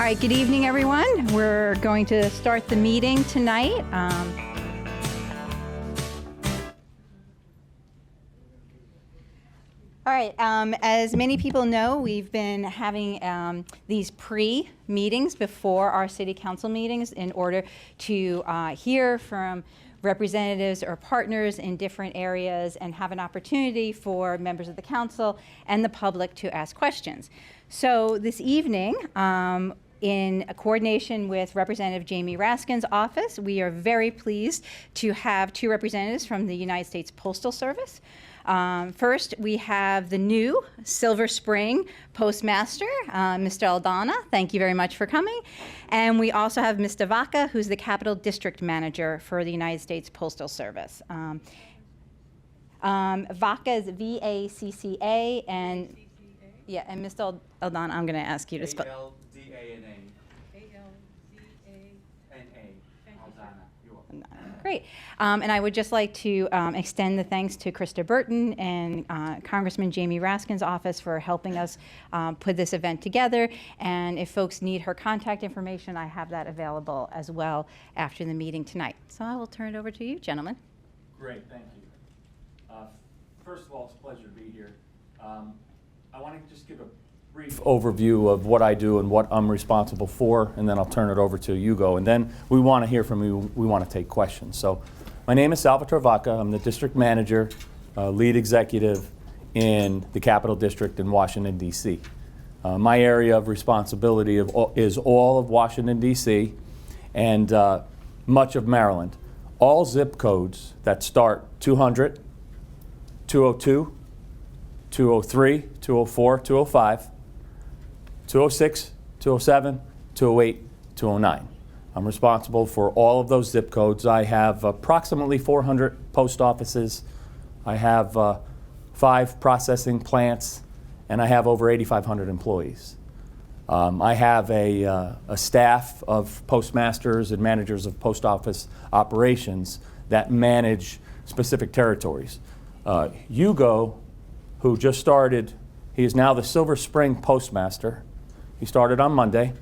All right, good evening, everyone. We're going to start the meeting tonight. All right, as many people know, we've been having these pre-meetings before our city council meetings in order to hear from representatives or partners in different areas and have an opportunity for members of the council and the public to ask questions. So this evening, in coordination with Representative Jamie Raskin's office, we are very pleased to have two representatives from the United States Postal Service. First, we have the new Silver Spring Postmaster, Mr. Aldana. Thank you very much for coming. And we also have Mr. Vacca, who's the Capital District Manager for the United States Postal Service. Vacca is V-A-C-C-A, and yeah, and Mr. Aldana, I'm going to ask you to spell. A-L-D-A-N-A. Great. And I would just like to extend the thanks to Krista Burton and Congressman Jamie Raskin's office for helping us put this event together. And if folks need her contact information, I have that available as well after the meeting tonight. So I will turn it over to you, gentlemen. Great, thank you. First of all, it's a pleasure to be here. I want to just give a brief overview of what I do and what I'm responsible for, and then I'll turn it over to Hugo. And then we want to hear from you. We want to take questions. So my name is Salvatore Vacca. I'm the district manager, lead executive in the Capital District in Washington, D.C. My area of responsibility is all of Washington, D.C. and much of Maryland. All zip codes that start 200, 202, 203, 204, 205, 206, 207, 208, 209. I'm responsible for all of those zip codes. I have approximately 400 post offices. I have 5 processing plants, and I have over 8,500 employees. I have a staff of postmasters and managers of post office operations that manage specific territories. Hugo, who just started, he is now the Silver Spring Postmaster. He started on Monday.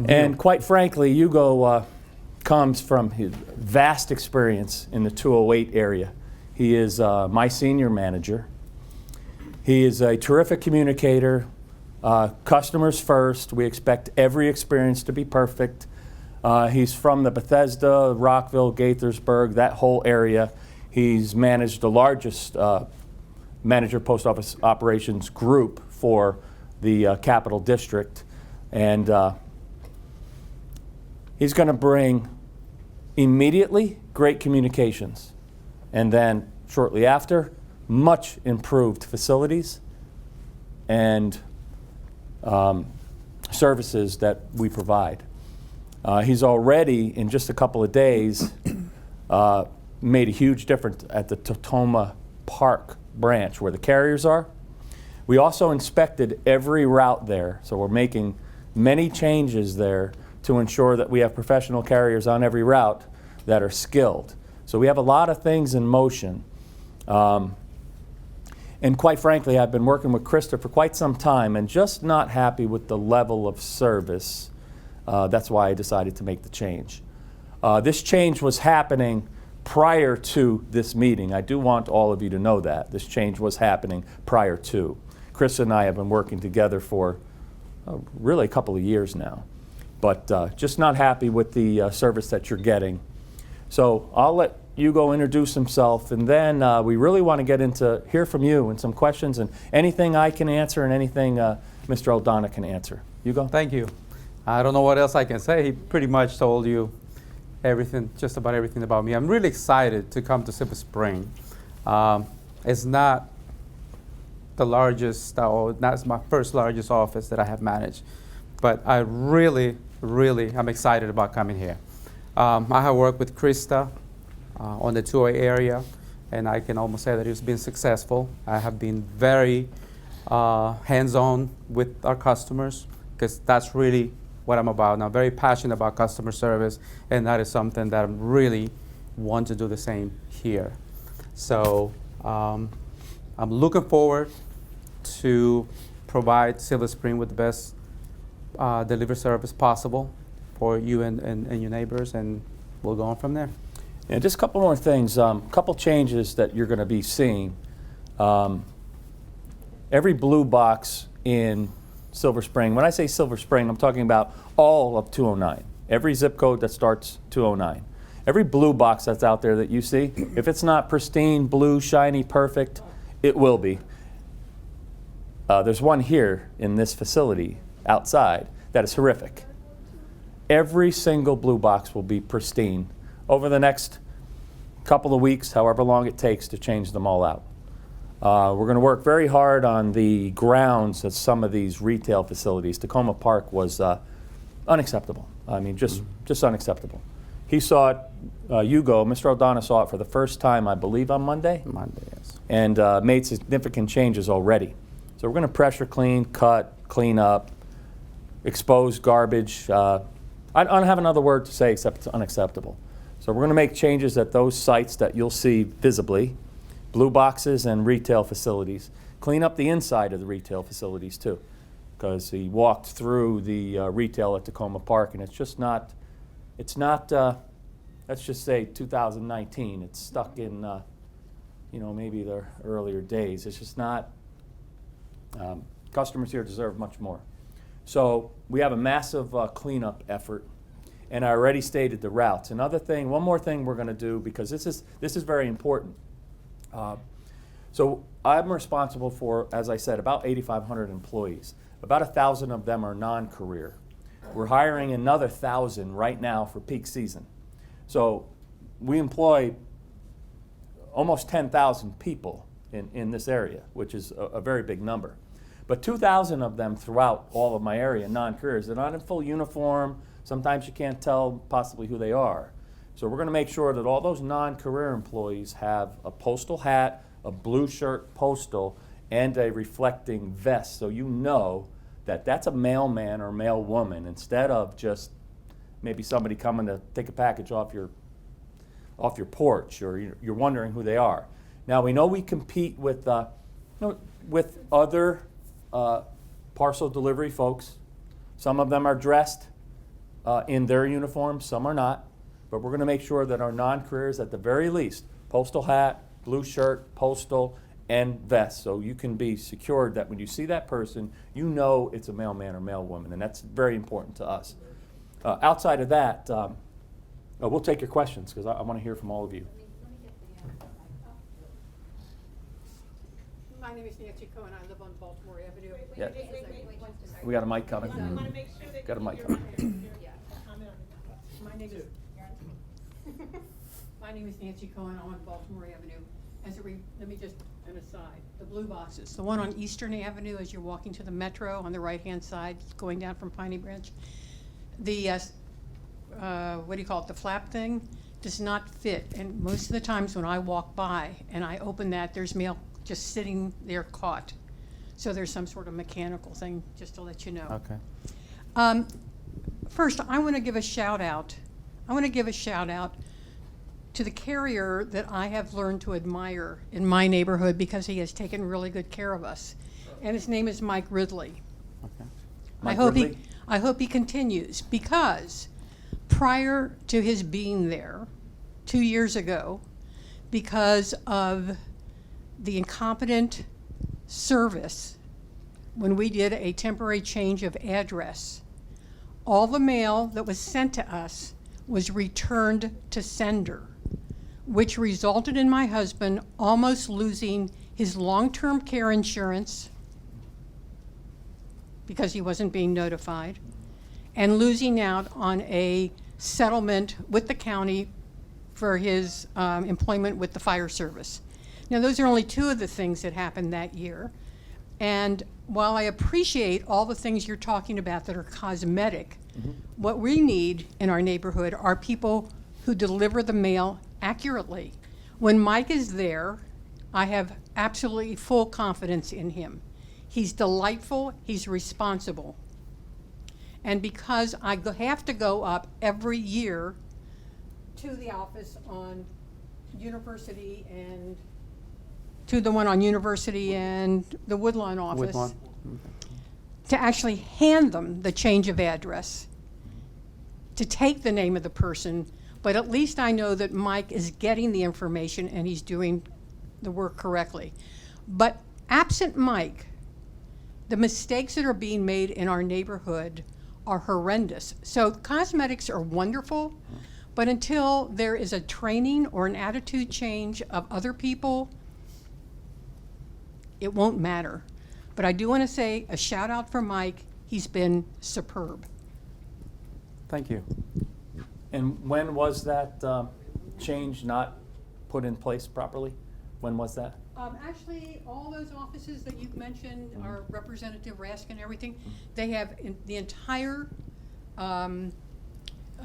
And quite frankly, Hugo comes from his vast experience in the 208 area. He is my senior manager. He is a terrific communicator, customers first. We expect every experience to be perfect. He's from the Bethesda, Rockville, Gaithersburg, that whole area. He's managed the largest manager post office operations group for the Capital District, and he's going to bring immediately great communications, and then shortly after, much improved facilities and services that we provide. He's already, in just a couple of days, made a huge difference at the Tacoma Park branch where the carriers are. We also inspected every route there, so we're making many changes there to ensure that we have professional carriers on every route that are skilled. So we have a lot of things in motion. And quite frankly, I've been working with Krista for quite some time and just not happy with the level of service. That's why I decided to make the change. This change was happening prior to this meeting. I do want all of you to know that. This change was happening prior to. Chris and I have been working together for really a couple of years now, but just not happy with the service that you're getting. So I'll let Hugo introduce himself, and then we really want to get into hear from you and some questions and anything I can answer and anything Mr. Aldana can answer. Hugo? Thank you. I don't know what else I can say. He pretty much told you everything, just about everything about me. I'm really excited to come to Silver Spring. It's not the largest, or that's my first largest office that I have managed, but I really am excited about coming here. I have worked with Krista on the 208 area, and I can almost say that it's been successful. I have been very hands-on with our customers, because that's really what I'm about. And I'm very passionate about customer service, and that is something that I really want to do the same here. So I'm looking forward to provide Silver Spring with the best delivery service possible for you and your neighbors, and we'll go on from there. And just a couple more things, couple changes that you're going to be seeing. Every blue box in Silver Spring, when I say Silver Spring, I'm talking about all of 209. Every zip code that starts 209. Every blue box that's out there that you see, if it's not pristine, blue, shiny, perfect, it will be. There's one here in this facility outside that is horrific. Every single blue box will be pristine over the next couple of weeks, however long it takes to change them all out. We're going to work very hard on the grounds of some of these retail facilities. Tacoma Park was unacceptable. I mean, just unacceptable. He saw it, Mr. O'Donnell saw it for the first time, I believe, on Monday. Monday, yes. And made significant changes already. So we're going to pressure clean, cut, clean up, expose garbage. I don't have another word to say except it's unacceptable. So we're going to make changes at those sites that you'll see visibly, blue boxes and retail facilities. Clean up the inside of the retail facilities too, because he walked through the retail at Tacoma Park, and it's not, let's just say 2019. It's stuck in, maybe the earlier days. It's just not, customers here deserve much more. So we have a massive cleanup effort, and I already stated the routes. One more thing we're going to do, because this is very important. So I'm responsible for, as I said, about 8,500 employees. About 1,000 of them are non-career. We're hiring another 1,000 right now for peak season. So we employ almost 10,000 people in this area, which is a very big number. But 2,000 of them throughout all of my area, non-careers. They're not in full uniform. Sometimes you can't tell possibly who they are. So we're going to make sure that all those non-career employees have a Postal hat, a blue shirt Postal, and a reflecting vest, so you know that that's a mailman or mail woman, instead of just maybe somebody coming to take a package off your porch, or you're wondering who they are. Now we know we compete with other parcel delivery folks. Some of them are dressed in their uniforms, some are not. But we're going to make sure that our non-careers, at the very least, Postal hat, blue shirt, Postal, and vest. So you can be secured that when you see that person, you know it's a mailman or mailwoman, and that's very important to us. Outside of that, we'll take your questions, because I want to hear from all of you. My name is Nancy Cohen. I live on Baltimore Avenue. Yeah. We got a mic coming. Got a mic coming. My name is Nancy Cohen. I'm on Baltimore Avenue. Let me just, an aside, the blue boxes. The one on Eastern Avenue as you're walking to the Metro on the right-hand side, going down from Piney Branch. The, what do you call it, the flap thing does not fit. And most of the times when I walk by and I open that, there's mail just sitting there caught. So there's some sort of mechanical thing, just to let you know. Okay. First, I want to give a shout out. To the carrier that I have learned to admire in my neighborhood, because he has taken really good care of us. And his name is Mike Ridley. Okay. I hope he continues, because prior to his being there 2 years ago, because of the incompetent service, when we did a temporary change of address, all the mail that was sent to us was returned to sender, which resulted in my husband almost losing his long-term care insurance because he wasn't being notified, and losing out on a settlement with the county for his employment with the fire service. Now, those are only two of the things that happened that year. And while I appreciate all the things you're talking about that are cosmetic, what we need in our neighborhood are people who deliver the mail accurately. When Mike is there, I have absolutely full confidence in him. He's delightful, he's responsible. And because I have to go up every year to the office on University and to the one on University and the Woodlawn office, Woodlawn. to actually hand them the change of address, to take the name of the person, but at least I know that Mike is getting the information and he's doing the work correctly. But absent Mike, the mistakes that are being made in our neighborhood are horrendous. So cosmetics are wonderful, but until there is a training or an attitude change of other people, it won't matter. But I do want to say a shout out for Mike. He's been superb. Thank you. And when was that change not put in place properly? When was that? Actually, all those offices that you've mentioned, our Representative Rask and everything, they have the entire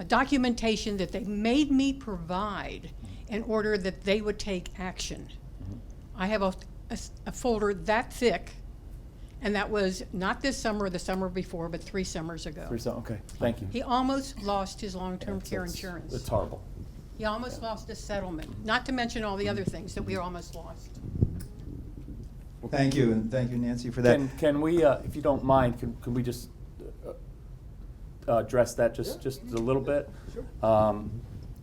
documentation that they made me provide in order that they would take action. I have a folder that thick, and that was not this summer or the summer before, but 3 summers ago. Okay, thank you. He almost lost his long-term care It's insurance. horrible. He almost lost a settlement, not to mention all the other things that we almost lost. Thank you, and thank you, Nancy, for that. Can we, if you don't mind, can we just address that just a little bit? Sure.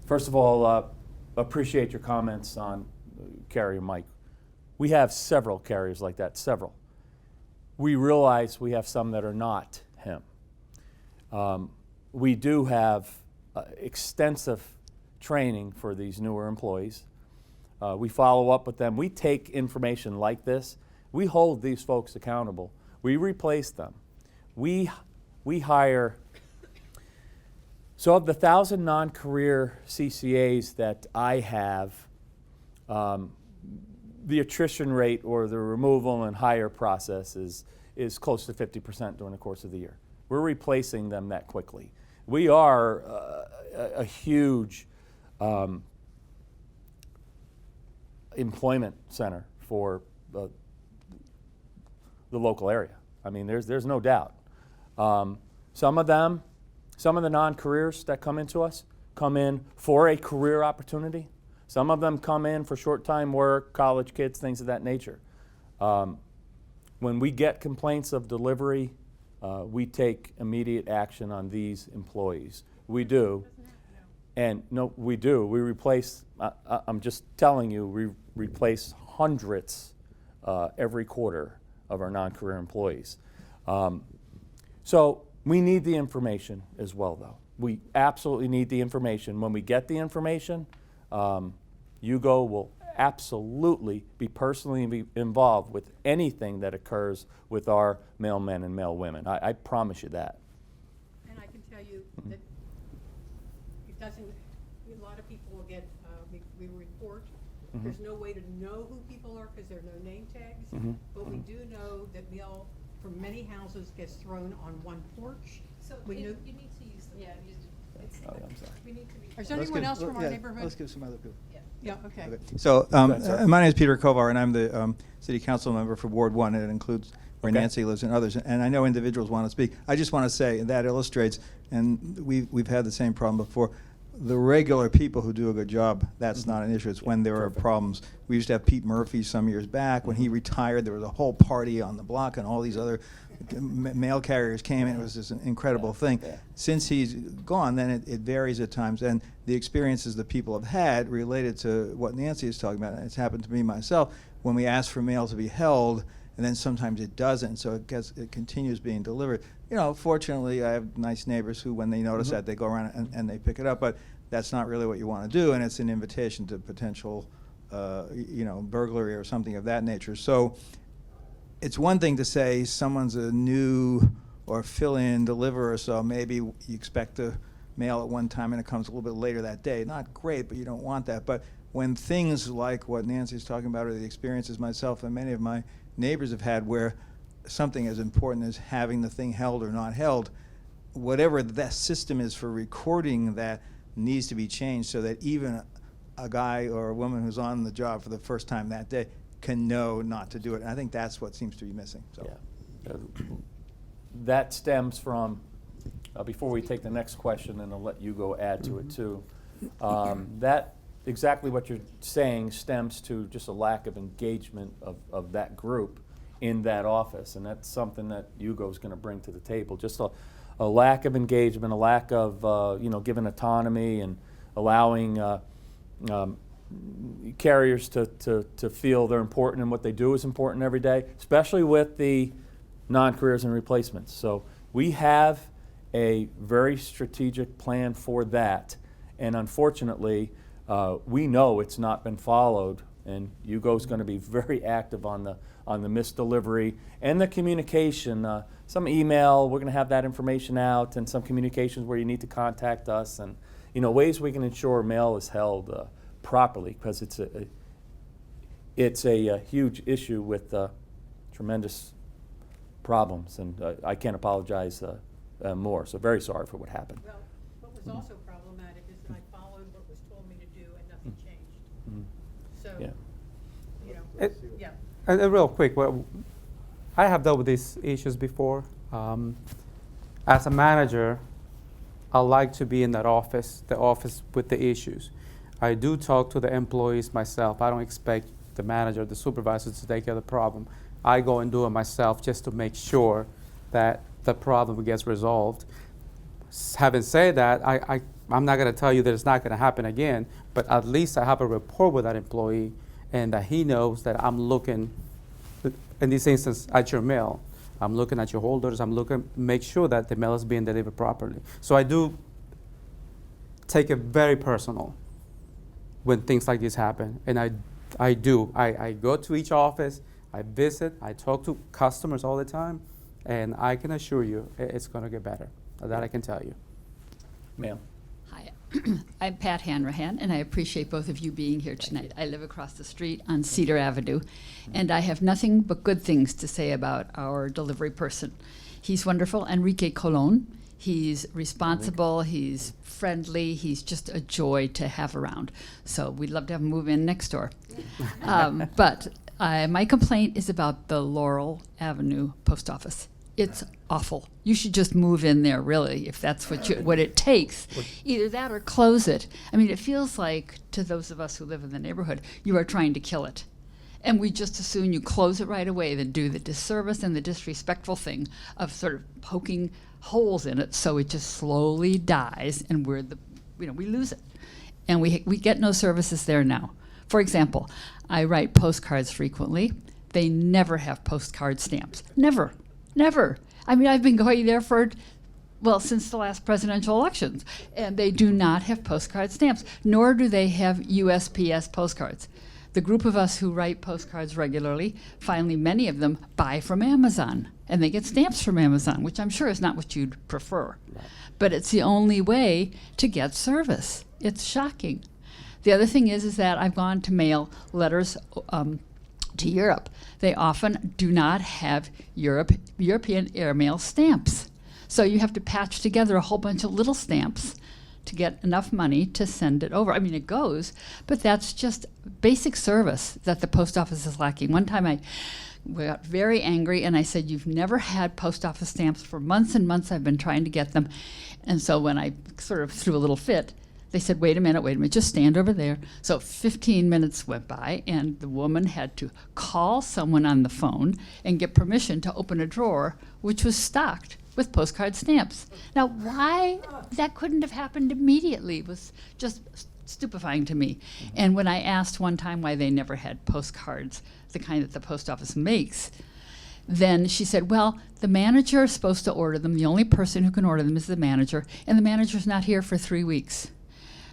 First of all, appreciate your comments on carrier Mike. We have several carriers like that, several. We realize we have some that are not him. We do have extensive training for these newer employees. We follow up with them. We take information like this. We hold these folks accountable. We replace them. We hire. So of the 1,000 non-career CCAs that I have, the attrition rate or the removal and hire process is close to 50% during the course of the year. We're replacing them that quickly. We are a huge employment center for the local area. I mean, there's no doubt. Some of the non-careers that come into us come in for a career opportunity. Some of them come in for short-time work, college kids, things of that nature. When we get complaints of delivery, we take immediate action on these employees. We do. And no, we do. We replace, I'm just telling you, we replace hundreds every quarter of our non-career employees. So we need the information as well, though. We absolutely need the information. When we get the information, Hugo will absolutely be personally involved with anything that occurs with our male men and male women. I promise you that. And I can tell you that it doesn't, a lot of people will get, we report. There's no way to know who people are because there are no name tags. But we do know that mail from many houses gets thrown on one porch. So We you knew- need to use them. Yeah, it's, Oh, I'm sorry. we need to be. Is there anyone else from our Let's neighborhood? give some other people. Yeah, okay. Okay. So, ahead, sir. my name is Peter Kovar, and I'm the city council member for Ward 1, and it includes where Okay. Nancy lives and others. And I know individuals want to speak. I just want to say that illustrates, and we've had the same problem before. The regular people who do a good job, that's not an issue. It's when there are problems. We used to have Pete Murphy some years back. When he retired, there was a whole party on the block, and all these other mail carriers came in. It was just an incredible thing. Yeah. Since he's gone, then it varies at times. And the experiences that people have had related to what Nancy is talking about, and it's happened to me myself, when we ask for mail to be held, and then sometimes it doesn't, so it continues being delivered. You know, fortunately, I have nice neighbors who, when they notice that, they go around and they pick it up, but that's not really what you want to do, and it's an invitation to potential, burglary or something of that nature. So it's one thing to say someone's a new or fill-in deliverer, so maybe you expect the mail at one time and it comes a little bit later that day. Not great, but you don't want that. But when things like what Nancy's talking about, or the experiences myself and many of my neighbors have had, where something as important as having the thing held or not held, whatever that system is for recording that needs to be changed so that even a guy or a woman who's on the job for the first time that day can know not to do it. And I think that's what seems to be missing. So. Yeah. That stems from, before we take the next question, and I'll let you go add to it too, that exactly what you're saying stems to just a lack of engagement of that group in that office, and that's something that Hugo's going to bring to the table. Just a lack of engagement, a lack of giving autonomy and allowing carriers to feel they're important and what they do is important every day, especially with the non-careers and replacements. So we have a very strategic plan for that, and unfortunately, we know it's not been followed, and Hugo's going to be very active on the misdelivery and the communication. Some email, we're going to have that information out, and some communications where you need to contact us, and ways we can ensure mail is held properly, because it's a huge issue with tremendous problems, and I can't apologize more. So very sorry for what happened. Well, what was also problematic is that I followed what was told me to do and nothing changed. Mhm. So, Yeah. yeah. And real quick, I have dealt with these issues before. As a manager, I like to be in that office, the office with the issues. I do talk to the employees myself. I don't expect the manager, the supervisor to take care of the problem. I go and do it myself just to make sure that the problem gets resolved. Having said that, I'm not going to tell you that it's not going to happen again, but at least I have a rapport with that employee, and that he knows that I'm looking, in this instance, at your mail. I'm looking at your holders. I'm looking, make sure that the mail is being delivered properly. So I do take it very personal when things like this happen, and I go to each office, I visit, I talk to customers all the time, and I can assure you it's going to get better. That I can tell you. Ma'am. Hi, I'm Pat Hanrahan, and I appreciate both of you being here tonight. I live across the street on Cedar Avenue, and I have nothing but good things to say about our delivery person. He's wonderful, Enrique Colon. He's responsible, he's friendly, he's just a joy to have around. So we'd love to have him move in next door. But my complaint is about the Laurel Avenue post office. It's awful. You should just move in there, really, if that's what it takes. Either that or close it. I mean, it feels like, to those of us who live in the neighborhood, you are trying to kill it. And we just as soon you close it right away than do the disservice and the disrespectful thing of sort of poking holes in it so it just slowly dies, and we lose it. And we get no services there now. For example, I write postcards frequently. They never have postcard stamps. Never. I mean, I've been going there since the last presidential elections, and they do not have postcard stamps, nor do they have USPS postcards. The group of us who write postcards regularly, finally many of them buy from Amazon, and they get stamps from Amazon, which I'm sure is not what you'd prefer. Right. But it's the only way to get service. It's shocking. The other thing is that I've gone to mail letters to Europe. They often do not have European airmail stamps. So you have to patch together a whole bunch of little stamps to get enough money to send it over. I mean, it goes, but that's just basic service that the post office is lacking. One time I got very angry and I said, "You've never had post office stamps for months and months. I've been trying to get them." And so when I sort of threw a little fit, they said, wait a minute, just stand over there. So 15 minutes went by, and the woman had to call someone on the phone and get permission to open a drawer, which was stocked with postcard stamps. Now, why that couldn't have happened immediately was just stupefying to me. And when I asked one time why they never had postcards, the kind that the post office makes, then she said, well, the manager is supposed to order them. The only person who can order them is the manager, and the manager's not here for 3 weeks.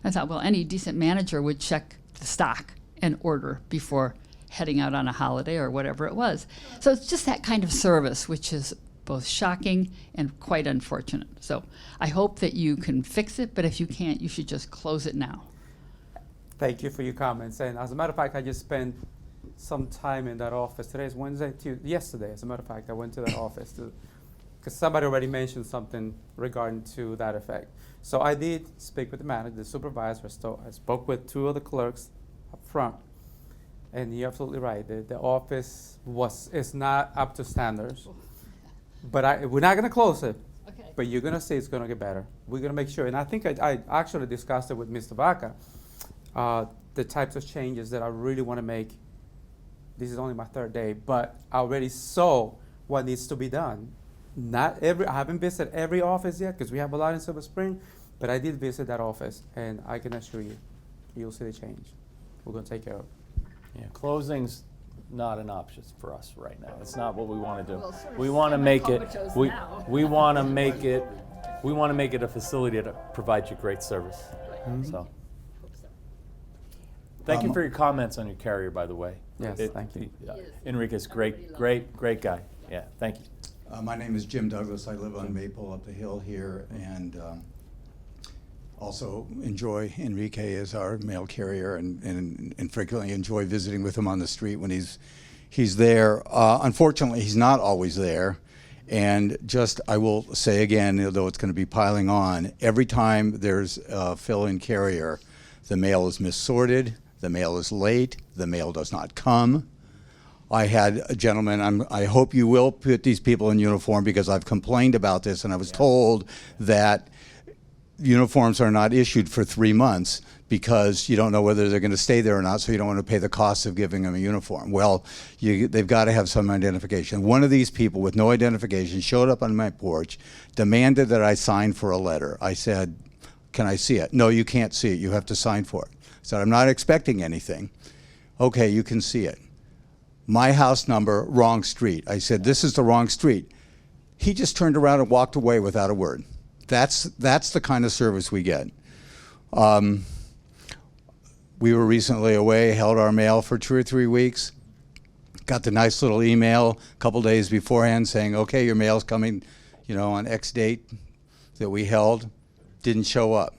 I thought, well, any decent manager would check the stock and order before heading out on a holiday or whatever it was. So it's just that kind of service, which is both shocking and quite unfortunate. So I hope that you can fix it, but if you can't, you should just close it now. Thank you for your comments. And as a matter of fact, I just spent some time in that office. Today is Wednesday, yesterday, as a matter of fact, I went to that office because somebody already mentioned something regarding to that effect. So I did speak with the manager, the supervisor. So I spoke with 2 of the clerks up front. And you're absolutely right. The office is not up to standards. But we're not going to close it. Okay. But you're going to see it's going to get better. We're going to make sure. And I think I actually discussed it with Mr. Vacca, the types of changes that I really want to make this is only my third day, but I already saw what needs to be done. I haven't visited every office yet because we have a lot in Silver Spring, but I did visit that office, and I can assure you, you'll see the change. We're going to take care of it. Yeah, closing's not an option for us right now. It's not what we want to do. Well, sort of We want to make it. semi-comatose We now. we want to make it. We want to make it a facility that provides you great service. So, thank you for your comments on your carrier, by the way. Yes, thank you. Enrique's great guy. Yeah, thank you. My name is Jim Douglas. I live on Maple up the hill here, and also enjoy Enrique as our mail carrier, and frequently enjoy visiting with him on the street when he's there. Unfortunately, he's not always there. And just, I will say again, though it's going to be piling on, every time there's a fill-in carrier, the mail is missorted, the mail is late, the mail does not come. I had a gentleman, I hope you will put these people in uniform, because I've complained about this, and I was told that uniforms are not issued for 3 months because you don't know whether they're going to stay there or not, so you don't want to pay the cost of giving them a uniform. Well, they've got to have some identification. One of these people with no identification showed up on my porch, demanded that I sign for a letter. I said, "Can I see it?" "No, you can't see it. You have to sign for it." I said, "I'm not expecting anything." "Okay, you can see it." "My house number, wrong street." I said, "This is the wrong street." He just turned around and walked away without a word. That's the kind of service we get. We were recently away, held our mail for 2 or 3 weeks, got the nice little email a couple days beforehand saying, "Okay, your mail's coming, on X date that we held." Didn't show up.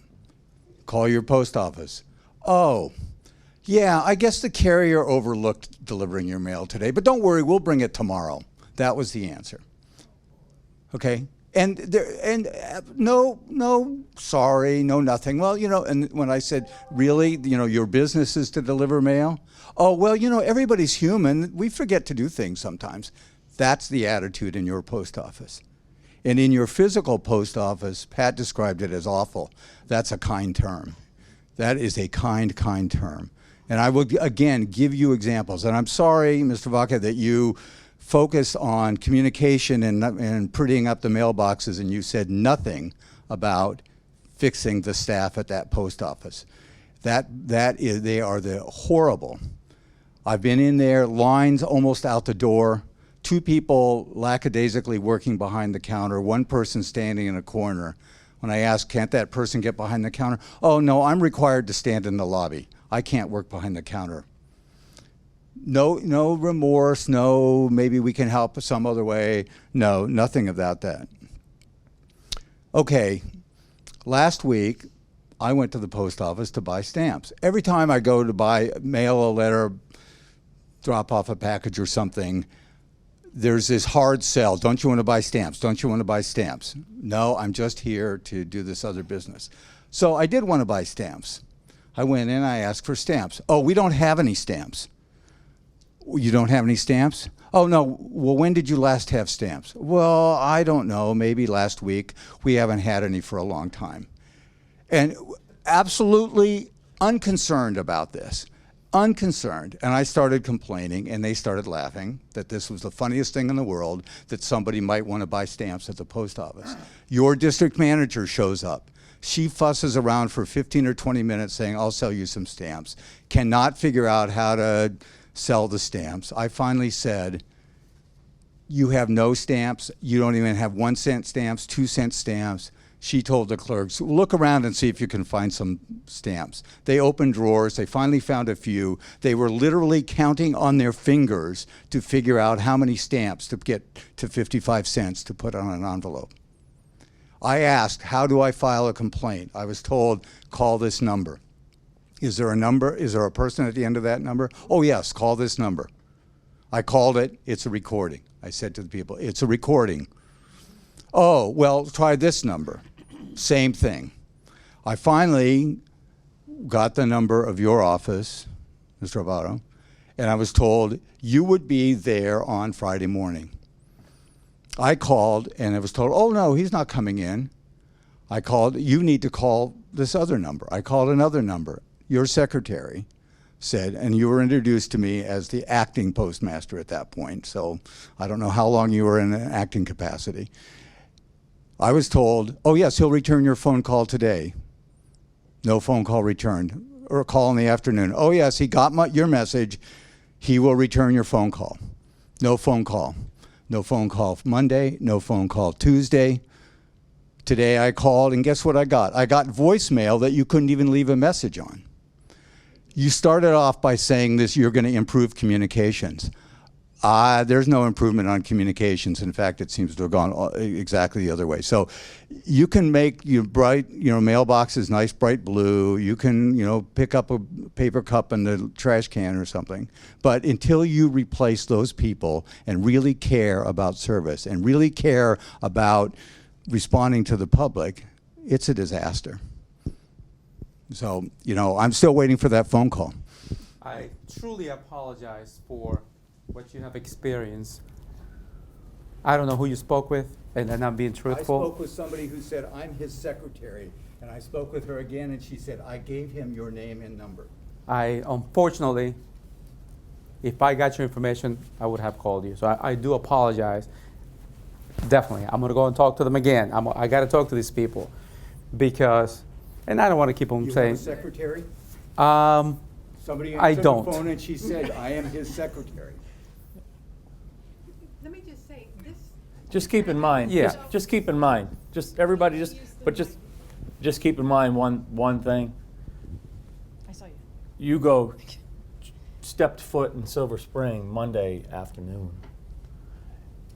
Call your post office. "Oh, yeah, I guess the carrier overlooked delivering your mail today, but don't worry, we'll bring it tomorrow." That was the answer. Okay? And no, sorry, no, nothing. Well, and when I said, "Really, your business is to deliver mail?" "Oh, well, everybody's human. We forget to do things sometimes." That's the attitude in your post office. And in your physical post office, Pat described it as awful. That's a kind term. That is a kind term. And I will, again, give you examples. And I'm sorry, Mr. Vacca, that you focused on communication and prettying up the mailboxes, and you said nothing about fixing the staff at that post office. They are horrible. I've been in there, lines almost out the door, 2 people lackadaisically working behind the counter, 1 person standing in a corner. When I asked, "Can't that person get behind the counter?" "Oh, no, I'm required to stand in the lobby. I can't work behind the counter." No remorse, no, maybe we can help some other way. No, nothing about that. Okay, last week, I went to the post office to buy stamps. Every time I go to mail a letter, drop off a package or something, there's this hard sell. "Don't you want to buy stamps? Don't you want to buy stamps?" "No, I'm just here to do this other business." So I did want to buy stamps. I went in, I asked for stamps. "Oh, we don't have any stamps." "You don't have any stamps?" "Oh, no. Well, when did you last have stamps?" "Well, I don't know, maybe last week. We haven't had any for a long time." And absolutely unconcerned about this. Unconcerned. And I started complaining, and they started laughing that this was the funniest thing in the world, that somebody might want to buy stamps at the post office. Your district manager shows up. She fusses around for 15 or 20 minutes saying, "I'll sell you some stamps." Cannot figure out how to sell the stamps. I finally said, "You have no stamps. You don't even have 1-cent stamps, 2-cent stamps." She told the clerks, "Look around and see if you can find some stamps." They opened drawers. They finally found a few. They were literally counting on their fingers to figure out how many stamps to get to 55 cents to put on an envelope. I asked, "How do I file a complaint?" I was told, "Call this number." Is there a number? Is there a person at the end of that number? "Oh, yes, call this number." I called it. It's a recording. I said to the people, "It's a recording." "Oh, well, try this number." Same thing. I finally got the number of your office, Mr. Salvatore, and I was told you would be there on Friday morning. I called, and I was told, "Oh, no, he's not coming in." I called, "You need to call this other number." I called another number, your secretary. said, and you were introduced to me as the acting postmaster at that point, so I don't know how long you were in an acting capacity. I was told, oh yes, he'll return your phone call today. No phone call returned. Or a call in the afternoon. Oh yes, he got your message. He will return your phone call. No phone call. No phone call Monday, no phone call Tuesday. Today I called, and guess what I got? I got voicemail that you couldn't even leave a message on. You started off by saying this, you're going to improve communications. There's no improvement on communications. In fact, it seems to have gone exactly the other way. So you can make your bright, mailboxes nice bright blue. You can, pick up a paper cup in the trash can or something. But until you replace those people and really care about service and really care about responding to the public, it's a disaster. So, I'm still waiting for that phone call. I truly apologize for what you have experienced. I don't know who you spoke with, and I'm not being truthful. I spoke with somebody who said, I'm his secretary, and I spoke with her again, and she said, I gave him your name and number. Unfortunately, if I got your information, I would have called you. So I do apologize. Definitely. I'm going to go and talk to them again. I got to talk to these people because, and I don't want to keep them You saying. have a secretary? Somebody I answered don't. the phone, and she said, I am his secretary. Let me just say, this. Just keep in mind. Yeah. Just keep in mind. Everybody just keep in mind one thing. I saw you. You stepped foot in Silver Spring Monday afternoon,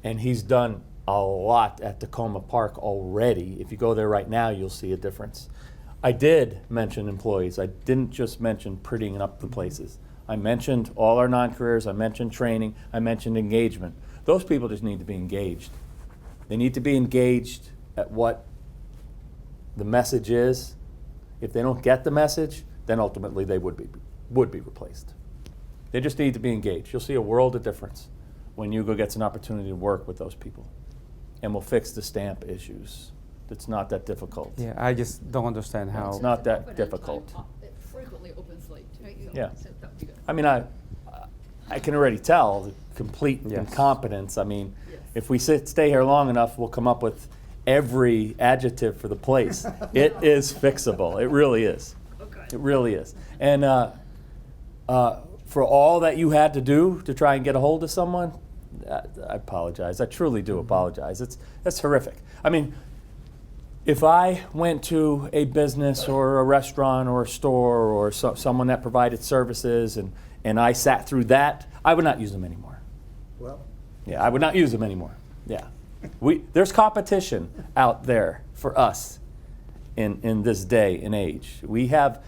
and he's done a lot at Tacoma Park already. If you go there right now, you'll see a difference. I did mention employees. I didn't just mention prettying up the places. I mentioned all our non-careers. I mentioned training. I mentioned engagement. Those people just need to be engaged. They need to be engaged at what the message is. If they don't get the message, then ultimately they would be replaced. They just need to be engaged. You'll see a world of difference when Hugo gets an opportunity to work with those people. And we'll fix the stamp issues. It's not that difficult. Yeah, I just don't understand how. It's not that difficult. It frequently opens late, too. Yeah. So that would be good. I mean, I can already tell the complete Yes. incompetence. I mean, Yes. if we stay here long enough, we'll come up with every adjective for the place. It is fixable. It really is. Okay. It really is. And for all that you had to do to try and get a hold of someone, I apologize. I truly do apologize. That's horrific. I mean, if I went to a business or a restaurant or a store or someone that provided services and I sat through that, I would not use them anymore. Well, Yeah, I would not use them anymore. Yeah. There's competition out there for us in this day and age. We have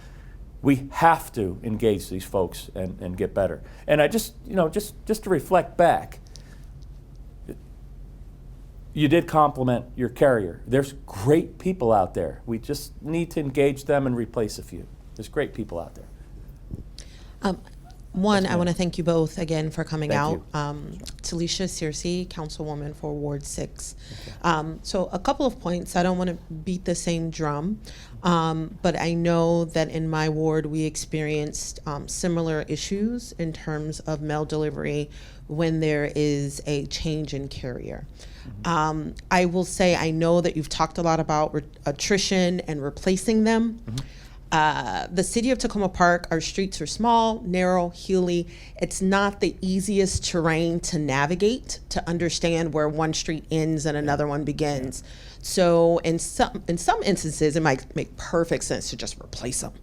to engage these folks and get better. And I just to reflect back, you did compliment your carrier. There's great people out there. We just need to engage them and replace a few. There's great people out there. One, Yes, I want to ma'am. thank you both again for coming Thank out. you. Talisha Searcy, Councilwoman for Ward 6. So a couple of points. I don't want to beat the same drum, but I know that in my ward we experienced similar issues in terms of mail delivery when there is a change in carrier. I will say I know that you've talked a lot about attrition and replacing them. The city of Tacoma Park, our streets are small, narrow, hilly. It's not the easiest terrain to navigate, to understand where one street ends and another one begins. So in some instances, it might make perfect sense to just replace them.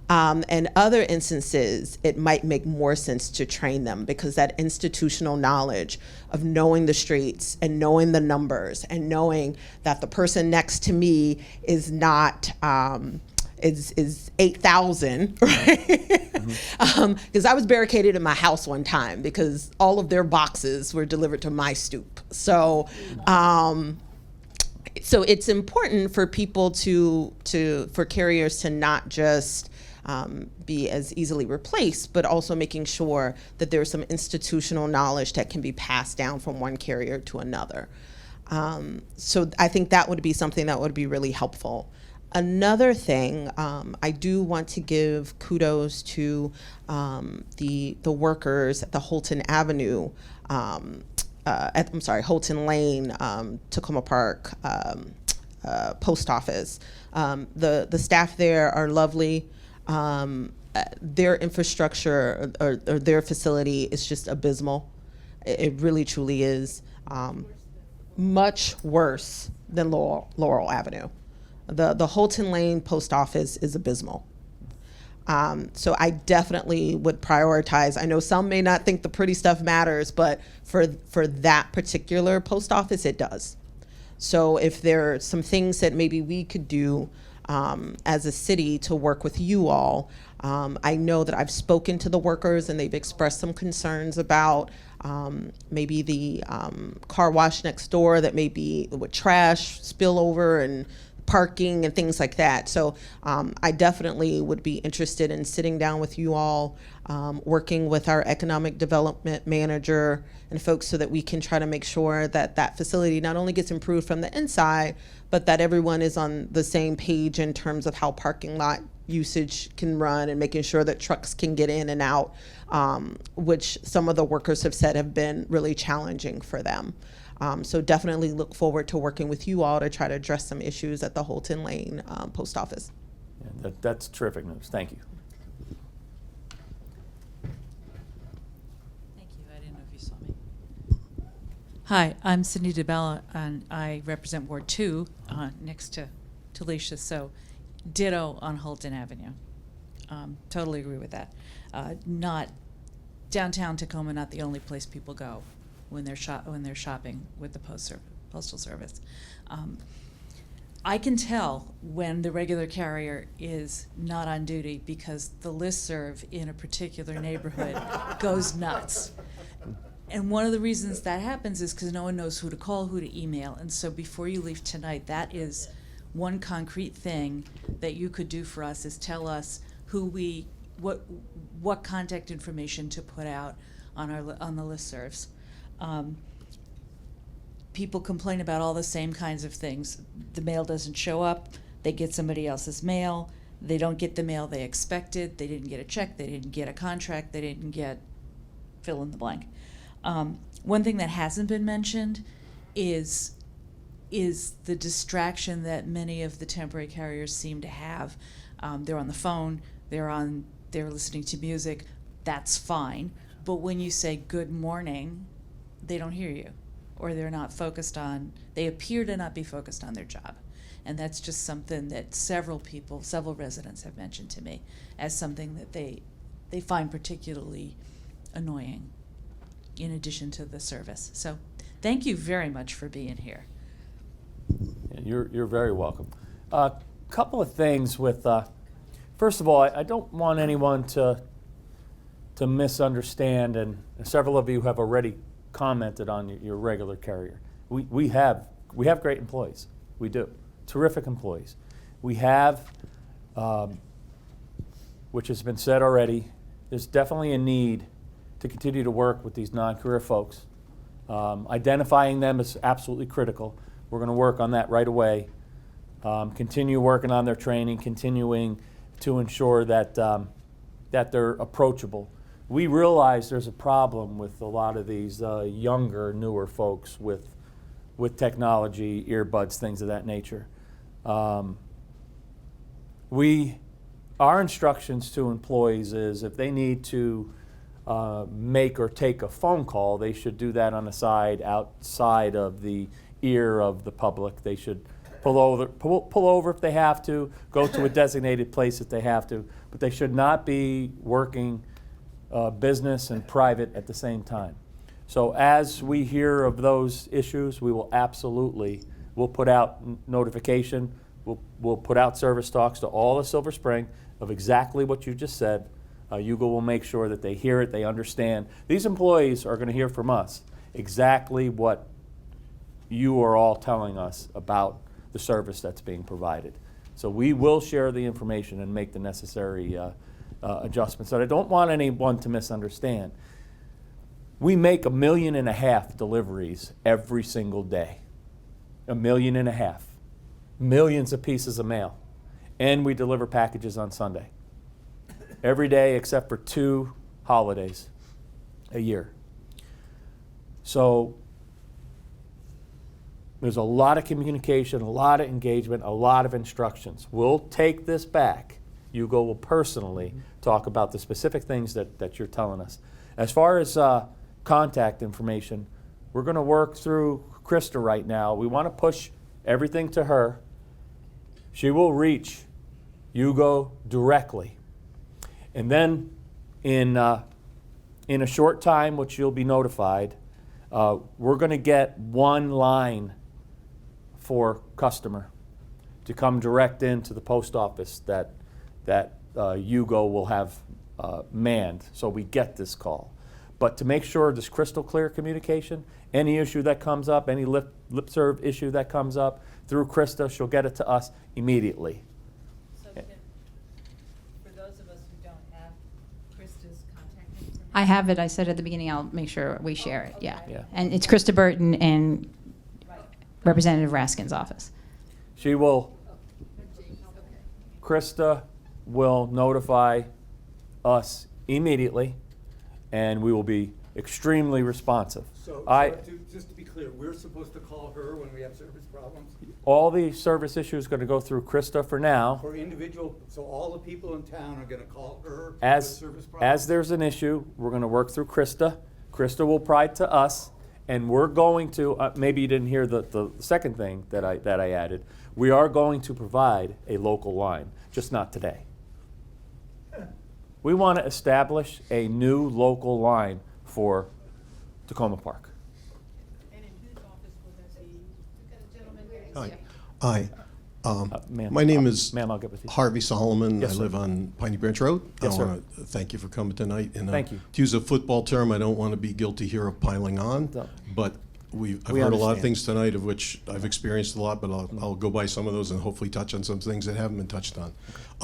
And other instances, it might make more sense to train them because that institutional knowledge of knowing the streets and knowing the numbers and knowing that the person next to me is not is 8,000, right? Because I was barricaded in my house one time because all of their boxes were delivered to my stoop. So, so it's important for people for carriers to not just be as easily replaced, but also making sure that there's some institutional knowledge that can be passed down from one carrier to another. So I think that would be something that would be really helpful. Another thing, I do want to give kudos to the workers at the Holton Avenue, Holton Lane, Tacoma Park, post office. The staff there are lovely. Their infrastructure or their facility is just abysmal. It really truly is. Much worse than Laurel Avenue. The Holton Lane post office is abysmal. So I definitely would prioritize. I know some may not think the pretty stuff matters, but for that particular post office, it does. So if there are some things that maybe we could do as a city to work with you all, I know that I've spoken to the workers and they've expressed some concerns about maybe the car wash next door that may be with trash spillover and parking and things like that. So I definitely would be interested in sitting down with you all, working with our economic development manager and folks so that we can try to make sure that that facility not only gets improved from the inside, but that everyone is on the same page in terms of how parking lot usage can run and making sure that trucks can get in and out, which some of the workers have said have been really challenging for them. So definitely look forward to working with you all to try to address some issues at the Holton Lane post office. Yeah, that's terrific news. Thank you. Thank you. I didn't know if you saw me. Hi, I'm Cindy DeBella, and I represent Ward 2 next to Talisha. So ditto on Holton Avenue. Totally agree with that. Not downtown Tacoma, not the only place people go when they're shopping with the Postal Service. I can tell when the regular carrier is not on duty because the listserv in a particular neighborhood goes nuts. And one of the reasons that happens is because no one knows who to call, who to email. And so before you leave tonight, that is one concrete thing that you could do for us, is tell us what contact information to put out on the listservs. People complain about all the same kinds of things. The mail doesn't show up, they get somebody else's mail, they don't get the mail they expected, they didn't get a check, they didn't get a contract, they didn't get fill in the blank. One thing that hasn't been mentioned is the distraction that many of the temporary carriers seem to have. They're on the phone, they're listening to music, that's fine. But when you say good morning, they don't hear you, or they appear to not be focused on their job. And that's just something that several residents have mentioned to me as something that they find particularly annoying in addition to the service. So thank you very much for being here. Yeah, you're very welcome. Couple of things with, first of all, I don't want anyone to misunderstand, and several of you have already commented on your regular carrier. We have great employees. We do. Terrific employees. We have, which has been said already, there's definitely a need to continue to work with these non-career folks. Identifying them is absolutely critical. We're going to work on that right away. Continue working on their training, continuing to ensure that they're approachable. We realize there's a problem with a lot of these younger, newer folks with technology, earbuds, things of that nature. Our instructions to employees is if they need to make or take a phone call, they should do that on the side, outside of the ear of the public. They should pull over if they have to, go to a designated place if they have to, but they should not be working business and private at the same time. So as we hear of those issues, we will we'll put out notification, we'll put out service talks to all of Silver Spring of exactly what you just said. Hugo will make sure that they hear it, they understand. These employees are going to hear from us exactly what you are all telling us about the service that's being provided. So we will share the information and make the necessary adjustments. And I don't want anyone to misunderstand. We make 1.5 million deliveries every single day. 1.5 million. Millions of pieces of mail and we deliver packages on Sunday. Every day except for 2 holidays a year. So there's a lot of communication, a lot of engagement, a lot of instructions. We'll take this back. Hugo will personally talk about the specific things that you're telling us. As far as contact information, we're going to work through Krista right now. We want to push everything to her. She will reach Hugo directly. And then in a short time, which you'll be notified, we're going to get one line for customer to come direct into the post office that Hugo will have manned, so we get this call. But to make sure this crystal clear communication, any issue that comes up, any lip serve issue that comes up, through Krista, she'll get it to us immediately. So Kim, for those of us who don't have Krista's contact information. I have it. I said at the beginning, I'll make sure we share it. Yeah. Yeah. And it's Krista Burton and Representative Raskin's office. She will, Krista will notify us immediately, and we will be extremely responsive. So, I- just to be clear, we're supposed to call her when we have service problems? All the service issues are going to go through Krista for now. For individual, so all the people in town are gonna call her with As service problems? there's an issue, we're going to work through Krista. Krista will provide to us, and we're going to, maybe you didn't hear the second thing that I added. We are going to provide a local line, just not today. We want to establish a new local line for Tacoma Park. And in whose office will that be? We've got a gentleman here. Hi. Ma'am, My name is Ma'am, I'll get with you. Harvey Solomon. Yes, I sir. live on Piney Branch Road. Yes, I sir. want to thank you for coming tonight. And, Thank you. To use a football term, I don't want to be guilty here of piling on, No. but I've We heard a lot of understand. things tonight of which I've experienced a lot, but I'll go by some of those and hopefully touch on some things that haven't been touched on.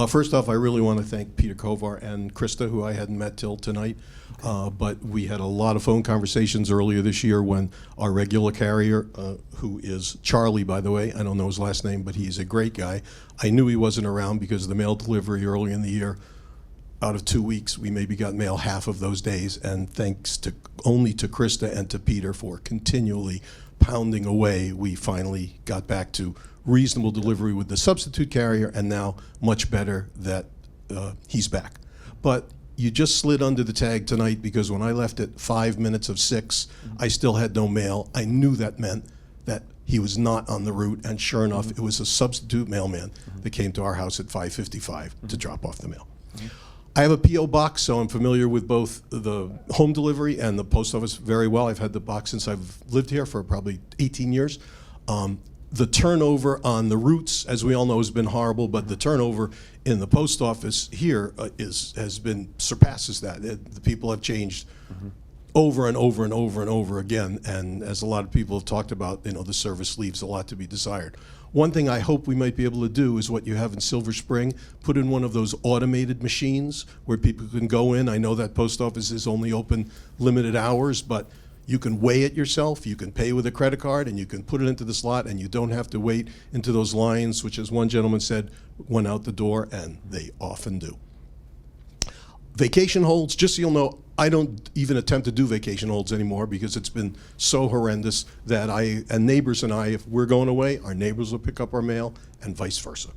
First off, I really want to thank Peter Kovar and Krista, who I hadn't met till tonight. But we had a lot of phone conversations earlier this year when our regular carrier, who is Charlie, by the way, I don't know his last name, but he's a great guy. I knew he wasn't around because of the mail delivery early in the year. Out of 2 weeks, we maybe got mail half of those days, and thanks to only to Krista and to Peter for continually pounding away, we finally got back to reasonable delivery with the substitute carrier, and now much better that he's back. But you just slid under the tag tonight because when I left at 5 minutes of 6, I still had no mail. I knew that meant that he was not on the route, and sure enough, it was a substitute mailman that came to our house at 5:55 to drop off the mail. I have a P.O. box, so I'm familiar with both the home delivery and the post office very well. I've had the box since I've lived here for probably 18 years. The turnover on the routes, as we all know, has been horrible, but the turnover in the post office here surpasses that. The people have changed over and over and over and over again, and as a lot of people have talked about, the service leaves a lot to be desired. One thing I hope we might be able to do is what you have in Silver Spring, put in one of those automated machines where people can go in. I know that post office is only open limited hours, but you can weigh it yourself, you can pay with a credit card, and you can put it into the slot, and you don't have to wait into those lines, which, as one gentleman said, went out the door, and they often do. Vacation holds, just so you'll know, I don't even attempt to do vacation holds anymore because it's been so horrendous that neighbors and I, if we're going away, our neighbors will pick up our mail and vice versa.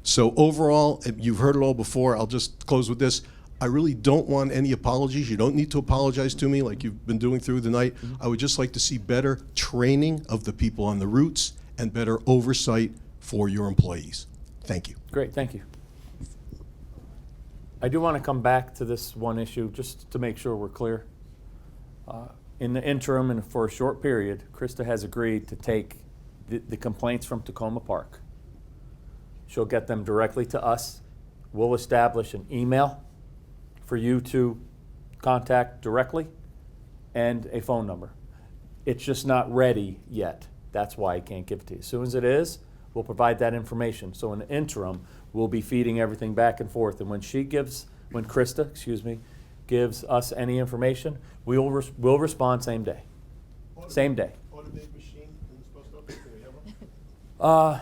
So overall, you've heard it all before. I'll just close with this. I really don't want any apologies. You don't need to apologize to me like you've been doing through the night. I would just like to see better training of the people on the routes and better oversight for your employees. Thank you. Great, thank you. I do want to come back to this one issue just to make sure we're clear. In the interim and for a short period, Krista has agreed to take the complaints from Tacoma Park. She'll get them directly to us. We'll establish an email for you to contact directly and a phone number. It's just not ready yet. That's why I can't give it to you. As soon as it is, we'll provide that information. So in the interim, we'll be feeding everything back and forth. And when Krista, gives us any information, we'll respond same day. Same day. Automated machine in this post office, do we have one?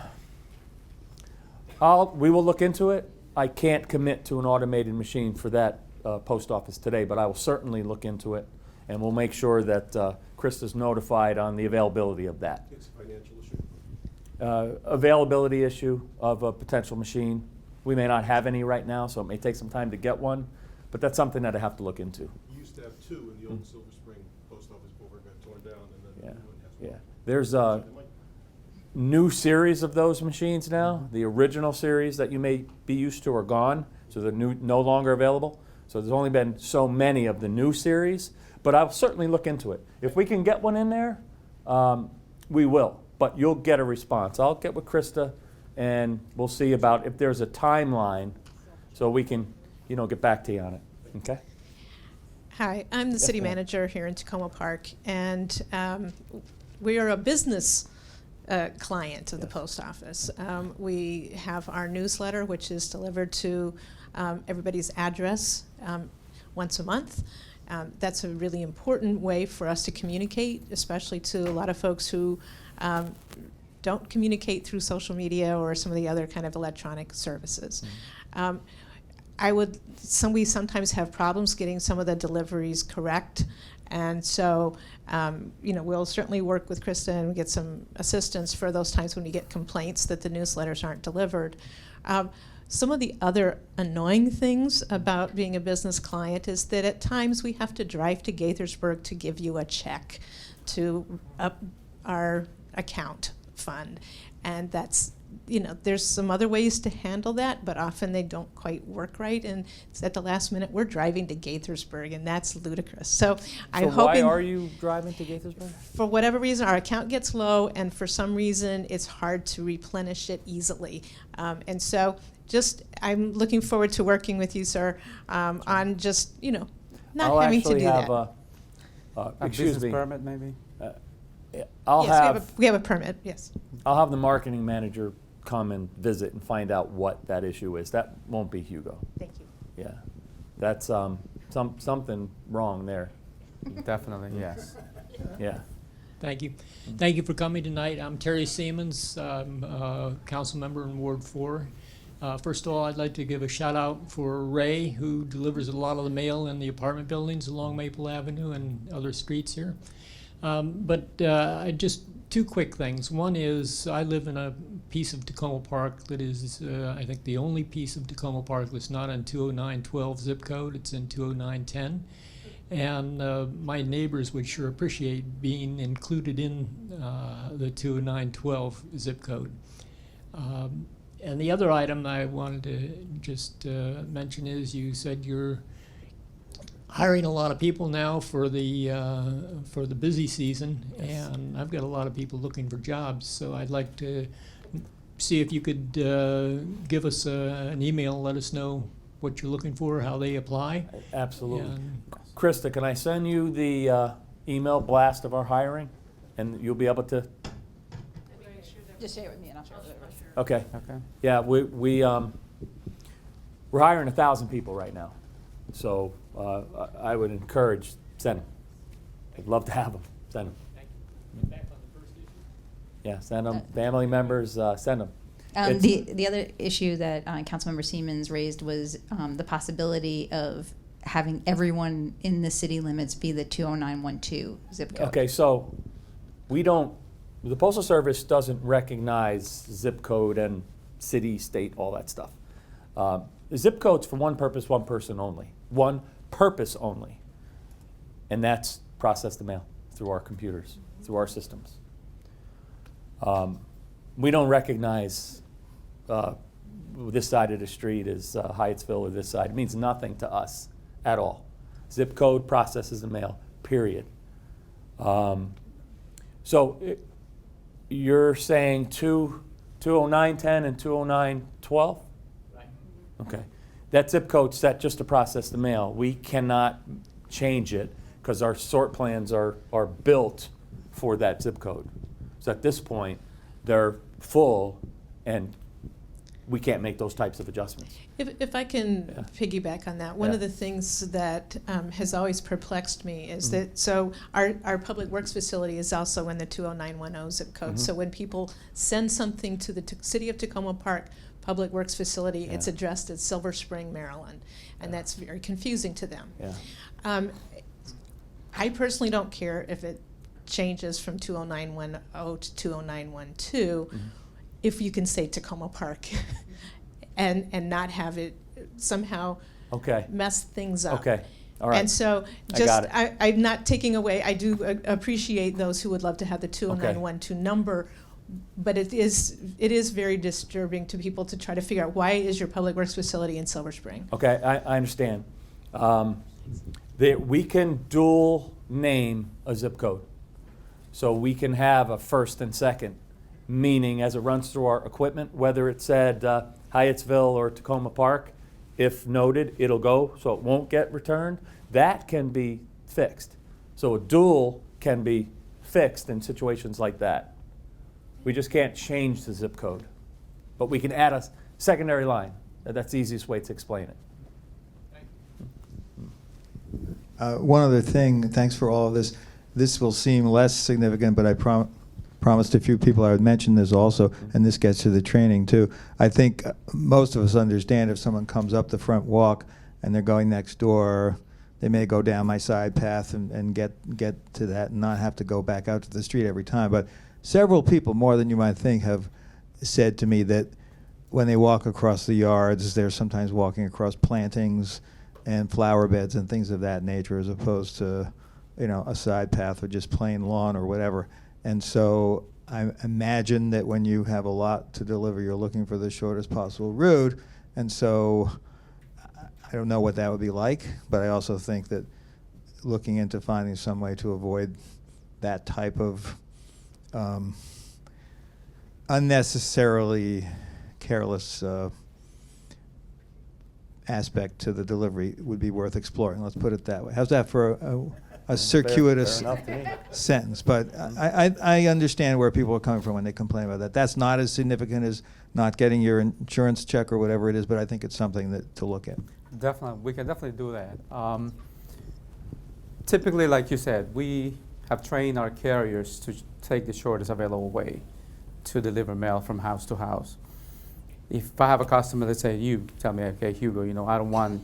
We will look into it. I can't commit to an automated machine for that post office today, but I will certainly look into it, and we'll make sure that Krista's notified on the availability of that. It's a financial issue. Availability issue of a potential machine. We may not have any right now, so it may take some time to get one, but that's something that I have to look into. You used to have two in the old Silver Spring post office before it got torn down, and then the Yeah, new one has one. yeah. There's a new series of those machines now. The original series that you may be used to are gone, so they're no longer available. So there's only been so many of the new series, but I'll certainly look into it. If we can get one in there, we will, but you'll get a response. I'll get with Krista, and we'll see about if there's a timeline, so we can, get back to you on it, okay? Hi, I'm the city ma'am. manager here in Tacoma Park, and we are a business client of the post office. We have our newsletter, which is delivered to everybody's address once a month. That's a really important way for us to communicate, especially to a lot of folks who don't communicate through social media or some of the other kind of electronic services. We sometimes have problems getting some of the deliveries correct, and so we'll certainly work with Krista and get some assistance for those times when we get complaints that the newsletters aren't delivered. Some of the other annoying things about being a business client is that at times we have to drive to Gaithersburg to give you a check to up our account fund, and that's there's some other ways to handle that, but often they don't quite work right, and it's at the last minute we're driving to Gaithersburg, and that's ludicrous. So I'm hoping. Why are you driving to Gaithersburg? For whatever reason, our account gets low, and for some reason, it's hard to replenish it easily. And so I'm looking forward to working with you, sir, on just, not having to do that. A Excuse business me. permit, maybe? We have a permit, yes. I'll have the marketing manager come and visit and find out what that issue is. That won't be Hugo. Thank you. Yeah, that's something wrong there. Definitely, yes. Yeah. Thank you. Thank you for coming tonight. I'm Terry Siemens, council member in Ward 4. First of all, I'd like to give a shout out for Ray, who delivers a lot of the mail in the apartment buildings along Maple Avenue and other streets here. Just two quick things. One is I live in a piece of Tacoma Park that is, I think, the only piece of Tacoma Park that's not in 20912 zip code. It's in 20910. And my neighbors would sure appreciate being included in the 20912 zip code. And the other item I wanted to just mention is you said you're hiring a lot of people now for the busy season, Yes. and I've got a lot of people looking for jobs. So I'd like to see if you could give us an email, let us know what you're looking for, how they apply. Absolutely. And Krista, can I send you the email blast of our hiring, and you'll be able to? Just share it with me and I'll share it with everybody. Okay. Okay. Yeah, we're hiring 1,000 people right now, so I would encourage send them. I'd love to have them. Send them. Thank you. Back on the first issue. Yeah, send them. Family members, send them. The other issue that Councilmember Siemens raised was the possibility of having everyone in the city limits be the 20912 zip code. Okay, so the Postal Service doesn't recognize zip code and city, state, all that stuff. The zip code's for one purpose, one person only. One purpose only. And that's process the mail through our computers, through our systems. We don't recognize this side of the street as Hyattsville or this side. It means nothing to us at all. Zip code processes the mail, period. You're saying 20910 and 20912? Right. Okay. That zip code's set just to process the mail. We cannot change it because our sort plans are built for that zip code. So at this point, they're full and we can't make those types of adjustments. If I can piggyback on that, one Yeah. of the things that has always perplexed me is that, so our Public Works facility is also in the 20910 zip code. So when people send something to the City of Tacoma Park Public Works facility, it's Yeah. addressed as Silver Spring, Maryland, and that's very confusing to them. Yeah. I personally don't care if it changes from 20910 to 20912, if you can say Tacoma Park, and not have it somehow Okay. mess things up. Okay. All right. And so, I just got it. I'm not taking away. I do appreciate those who would love to have the 20912 number, but it is very disturbing to people to try to figure out why is your Public Works facility in Silver Spring. Okay, I understand. We can dual name a zip code. So we can have a first and second, meaning as it runs through our equipment, whether it said Hyattsville or Tacoma Park, if noted, it'll go, so it won't get returned. That can be fixed. So a dual can be fixed in situations like that. We just can't change the zip code. But we can add a secondary line. That's the easiest way to explain it. One other thing, thanks for all of this. This will seem less significant, but I promised a few people I would mention this also, and this gets to the training too. I think most of us understand if someone comes up the front walk and they're going next door, they may go down my side path and get to that and not have to go back out to the street every time. But several people, more than you might think, have said to me that when they walk across the yards, they're sometimes walking across plantings and flower beds and things of that nature, as opposed to, a side path or just plain lawn or whatever. And so I imagine that when you have a lot to deliver, you're looking for the shortest possible route. And so I don't know what that would be like, but I also think that looking into finding some way to avoid that type of unnecessarily careless aspect to the delivery would be worth exploring. Let's put it that way. How's that for a circuitous Fair enough to me. sentence? But I understand where people are coming from when they complain about that. That's not as significant as not getting your insurance check or whatever it is, but I think it's something to look at. Definitely, we can definitely do that. Typically, like you said, we have trained our carriers to take the shortest available way to deliver mail from house to house. If I have a customer that say, you tell me, okay, Hugo, I don't want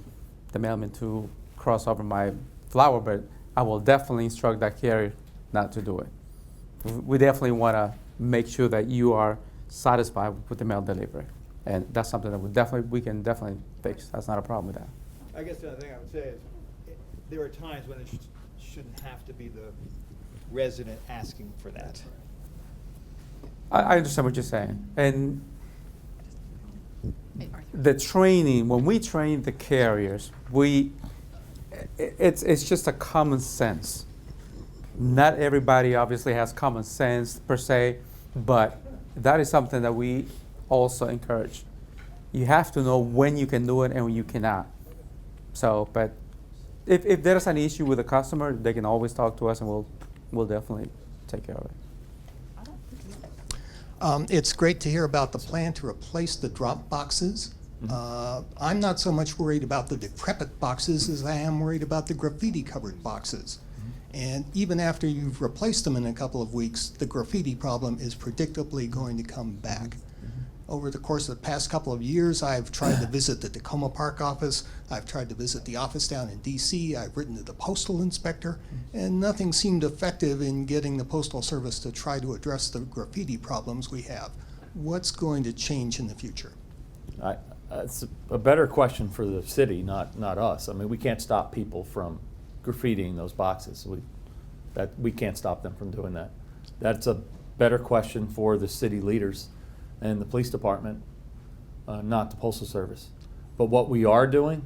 the mailman to cross over my flower bed, I will definitely instruct that carrier not to do it. We definitely want to make sure that you are satisfied with the mail delivery. And that's something that we can definitely fix. That's not a problem with that. I guess the other thing I would say is there are times when it shouldn't have to be the resident asking for that. I understand what you're saying. And the training, when we train the carriers, it's just a common sense. Not everybody obviously has common sense per se, but that is something that we also encourage. You have to know when you can do it and when you cannot. So, but if there's an issue with a customer, they can always talk to us and we'll definitely take care of it. It's great to hear about the plan to replace the drop boxes. I'm not so much worried about the decrepit boxes as I am worried about the graffiti-covered boxes. And even after you've replaced them in a couple of weeks, the graffiti problem is predictably going to come back. Over the course of the past couple of years, I've tried to visit the Tacoma Park office. I've tried to visit the office down in D.C. I've written to the postal inspector, and nothing seemed effective in getting the Postal Service to try to address the graffiti problems we have. What's going to change in the future? It's a better question for the city, not us. I mean, we can't stop people from graffitiing those boxes. We can't stop them from doing that. That's a better question for the city leaders and the police department, not the Postal Service. But what we are doing,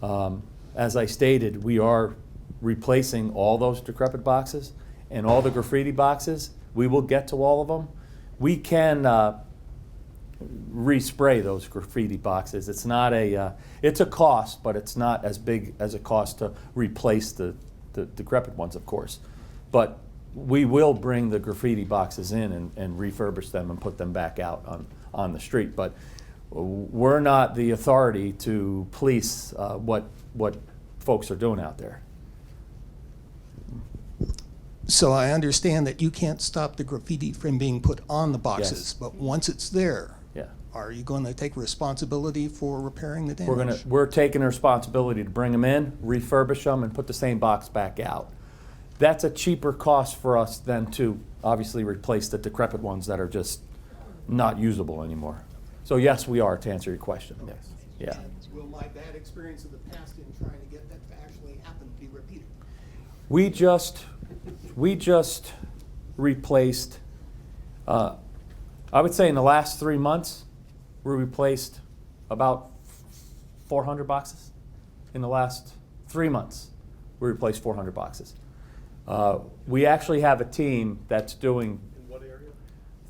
as I stated, we are replacing all those decrepit boxes and all the graffiti boxes. We will get to all of them. We can respray those graffiti boxes. It's not it's a cost, but it's not as big as a cost to replace the decrepit ones, of course. But we will bring the graffiti boxes in and refurbish them and put them back out on the street. But we're not the authority to police what folks are doing out there. So I understand that you can't stop the graffiti from being put on the boxes, Yes. but once it's there, Yeah. Are you going to take responsibility for repairing the damage? We're taking the responsibility to bring them in, refurbish them, and put the same box back out. That's a cheaper cost for us than to obviously replace the decrepit ones that are just not usable anymore. So yes, we are, to answer your question. Yes. Yeah. And will my bad experience of the past in trying to get that to actually happen be repeated? We just replaced, I would say in the last 3 months, we replaced about 400 boxes. In the last 3 months, we replaced 400 boxes. We actually have a team that's doing. In what area?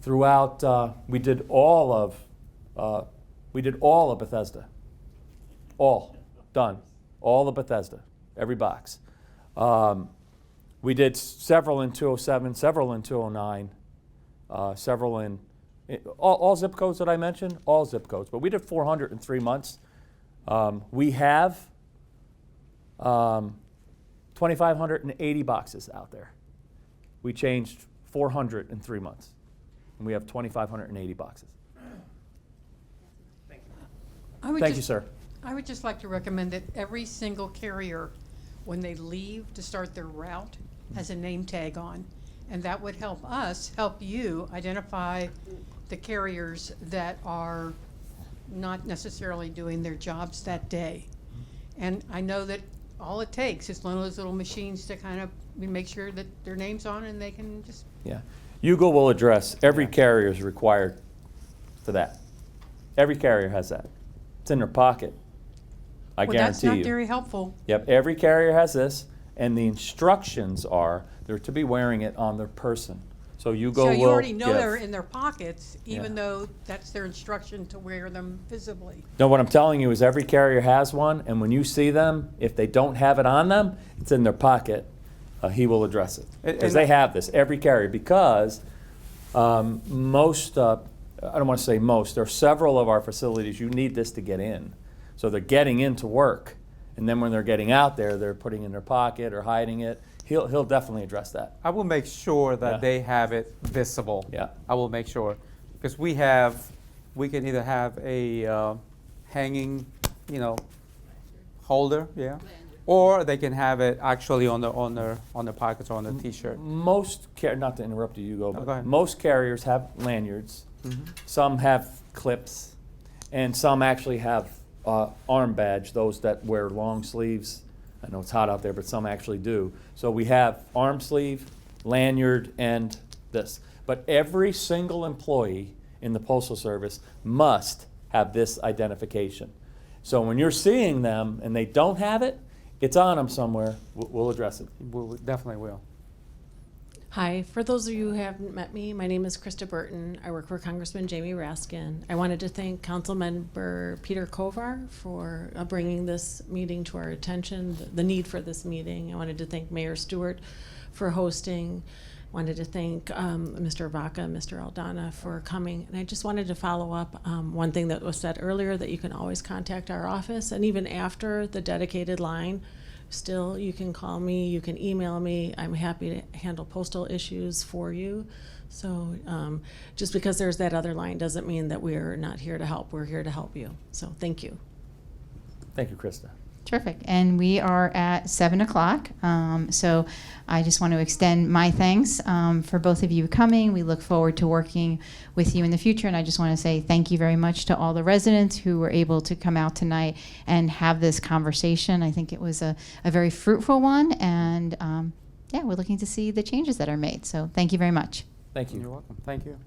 Throughout, we did all of Bethesda. All done. All of Bethesda. Every box. We did several in 207, several in 209, several in all zip codes that I mentioned, all zip codes. But we did 400 in 3 months. We have 2,580 boxes out there. We changed 400 in 3 months. And we have 2,580 boxes. Thank you, sir. I would just like to recommend that every single carrier, when they leave to start their route, has a name tag on. And that would help us, help you identify the carriers that are not necessarily doing their jobs that day. And I know that all it takes is one of those little machines to kind of make sure that their name's on and they can just. Yeah. Hugo will address, every carrier is required for that. Every carrier has that. It's in their pocket. I Well, that's guarantee not you. very helpful. Yep, every carrier has this, and the instructions are they're to be wearing it on their person. So Hugo So will you already know give. they're in their pockets, even Yeah. though that's their instruction to wear them visibly. No, what I'm telling you is every carrier has one, and when you see them, if they don't have it on them, it's in their pocket. He will address it. Because they have this, every carrier, because most, I don't want to say most, there are several of our facilities, you need this to get in. So they're getting into work, and then when they're getting out there, they're putting it in their pocket or hiding it. He'll definitely address that. I will make sure that Yeah. they have it visible. Yeah. I will make sure, because we can either have a hanging, holder, yeah, or they can have it actually on their pockets or on their T-shirt. Most not to interrupt you, Hugo, No, but go ahead. most carriers have lanyards. Mhm. Some have clips, and some actually have arm badge, those that wear long sleeves. I know it's hot out there, but some actually do. So we have arm sleeve, lanyard, and this. But every single employee in the Postal Service must have this identification. So when you're seeing them and they don't have it, it's on them somewhere. We'll address it. We definitely will. Hi, for those of you who haven't met me, my name is Krista Burton. I work for Congressman Jamie Raskin. I wanted to thank Councilmember Peter Kovar for bringing this meeting to our attention, the need for this meeting. I wanted to thank Mayor Stewart for hosting. Wanted to thank Mr. Vacca and Mr. Aldana for coming. And I just wanted to follow up one thing that was said earlier, that you can always contact our office, and even after the dedicated line, still, you can call me, you can email me. I'm happy to handle postal issues for you. So just because there's that other line doesn't mean that we're not here to help. We're here to help you. So thank you. Thank you, Krista. Terrific. And we are at 7 o'clock. So I just want to extend my thanks for both of you coming. We look forward to working with you in the future. And I just want to say thank you very much to all the residents who were able to come out tonight and have this conversation. I think it was a very fruitful one. And yeah, we're looking to see the changes that are made. So thank you very much. Thank you. You're welcome. Thank you.